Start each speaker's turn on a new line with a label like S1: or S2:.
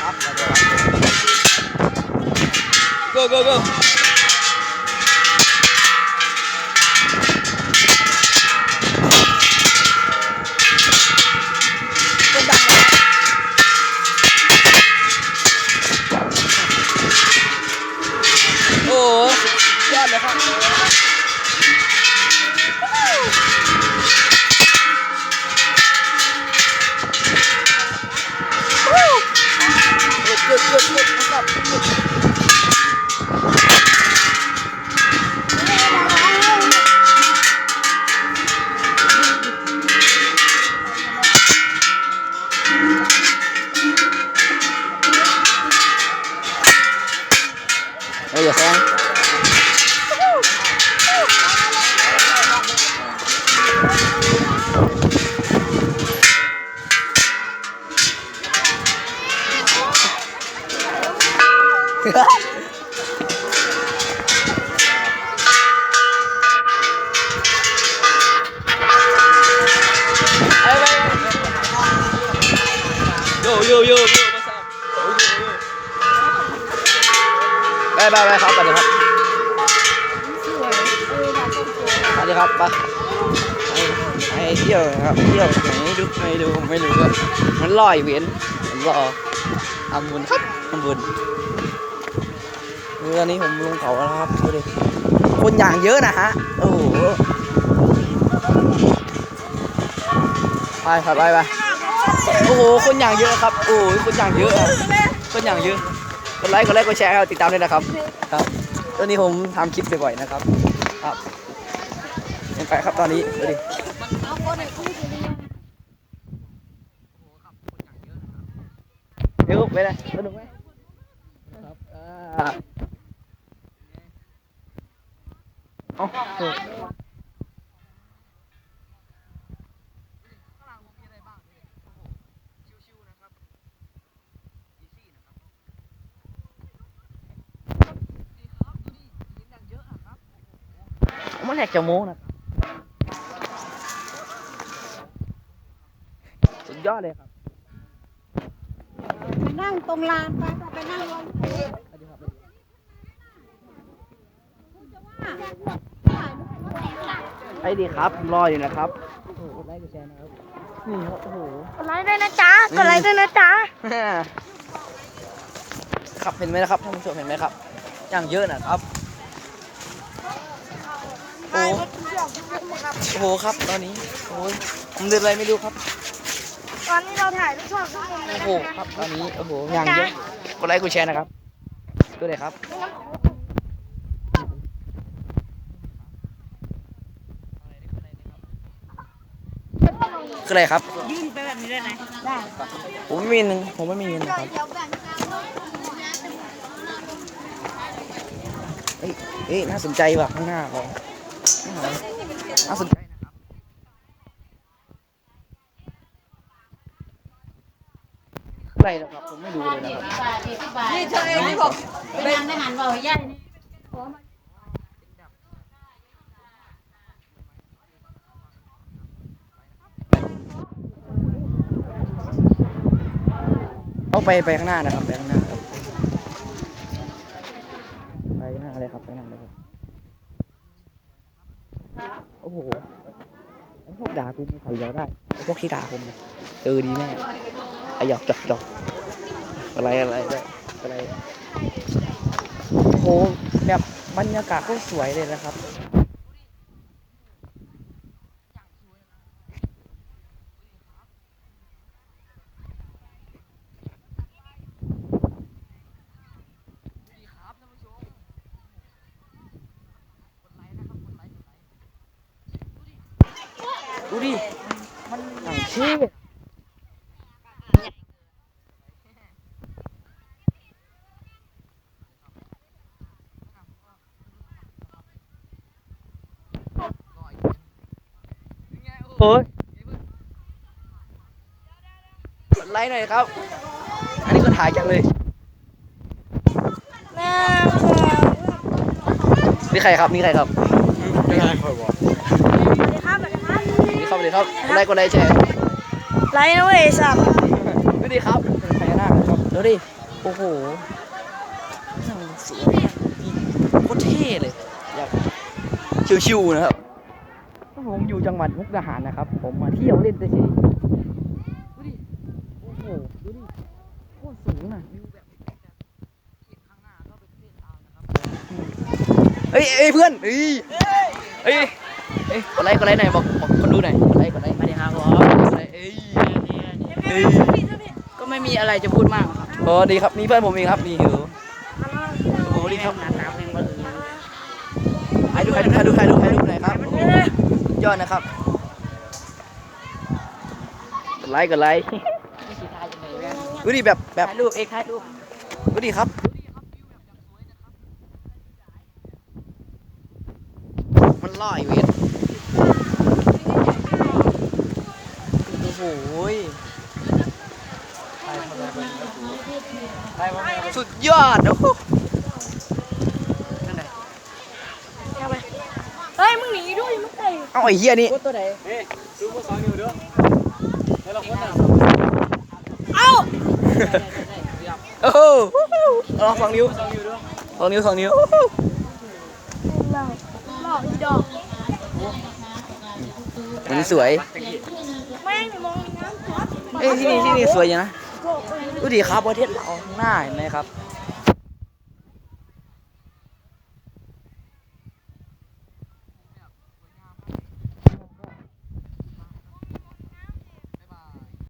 S1: ครับgo go go โอ้ยอดเลยครับหยุดครับอย่าแซงโยบายครับสวัสดีครับสวัสดีครับไปเที่ยวครับเที่ยวไหนไม่รู้มันลอยเวียนมันรอทำบุญครับทำบุญตอนนี้ผมลงเขาแล้วครับดูดิคนอย่างเยอะนะฮะโอ้โหไปโอ้โหคนอย่างเยอะครับโอ้ยคนอย่างเยอะคนอย่างเยอะกดไลค์กดแชร์ครับติดตามด้วยนะครับครับตอนนี้ผมทำคลิปบ่อยๆนะครับครับไปครับตอนนี้ดูดิเดี๋ยวไปเลยสนุกไหมครับมันแหลกจมูกนะสุดยอดเลยครับ
S2: ไปนั่งตรงลานไปนั่งลง
S1: ไอ้ดีครับรออยู่นะครับโอ้โหกดไลค์กดแชร์นะครับนี่ครับโอ้โห
S2: กดไลค์ด้วยนะจ๊ะกดไลค์ด้วยนะจ๊ะ
S1: ครับเห็นไหมนะครับท่านผู้ชมเห็นไหมครับอย่างเยอะนะครับโอ้โหครับตอนนี้โอ้ยผมเดินอะไรไม่รู้ครับ
S2: ตอนนี้เราถ่ายรูปช่องทุกคนเลย
S1: โอ้โหครับตอนนี้โอ้โหอย่างเยอะกดไลค์กดแชร์นะครับดูเลยครับคืออะไรครับ
S2: ยื่นไปแบบนี้ได้ไหมได้
S1: ผมไม่มีเงินนะครับเอ้ยน่าสนใจว่ะข้างหน้าเราน่าสนใจนะครับอะไรนะครับผมไม่ดูเลยนะครับ
S2: นี่เธอเองที่บอกไม่หันบอกย่านี่
S1: เอาไปข้างหน้านะครับไปข้างหน้าครับไปข้างหน้าเลยครับไปข้างหน้าเลยครับโอ้โหพวกด่ากูไม่ใส่ยอได้พวกที่ด่าผมเจอดีแน่ไอหยอกอะไรโอ้โหแบบบรรยากาศก็สวยเลยนะครับดูดิมันอย่างเช่โอ้ยกดไลค์หน่อยครับอันนี้ก็ถ่ายจังเลยนี่ใครครับ
S2: สวัสดีครับ
S1: นี่ครับกดไลค์แชร์
S2: ไลค์นะเว้ยสัตว์
S1: ดูดิครับพญานาคครับดูดิ อ้โหนั่งสวยโคตรเท่เลยอยากชิวๆนะครับผมอยู่จังหวัดมุกดาหารนะครับ ผมมาเที่ยวเล่นเฉยๆดูดิโอ้โหดูดิโคตรสูงอ่ะวิวแบบเห็นข้างหน้าก็เป็นประเทศลาวนะครับเอ้ยเพื่อนเอ้ยกดไลค์หน่อยบอกคนดูหน่อยกดไลค์มาดิครับผมเอ้ย
S2: ก็ไม่มีอะไรจะพูดมากครับ
S1: อ๋อดีครับนี่เพื่อนผมเองครับนี่หิวโอ้ดีครับ
S2: น้ำเองมาเลย
S1: ถ่ายรูปหน่อยครับยอดนะครับกดไลค์
S2: ไม่สีทายยังไงแม่
S1: ดูดิแบบ
S2: ถ่ายรูปเอกถ่ายรูป
S1: ดูดิครับมันล่อยเวทโอ้โหสุดยอดโอ้โห
S3: เฮ้ยมึงหนีด้วยมึงเตะ
S1: เอาไอ้เหี้ยนี่
S2: ตัวไหน
S3: เอ้า
S1: โอ้โหลอง2 นิ้ว2 นิ้ว
S3: หลอกอีดอก
S1: อันนี้สวย
S3: แม่งมองน้ำตัว
S1: เอ้ยที่นี่สวยอยู่นะดูดิครับประเทศเราข้างหน้าเห็นไหมครับ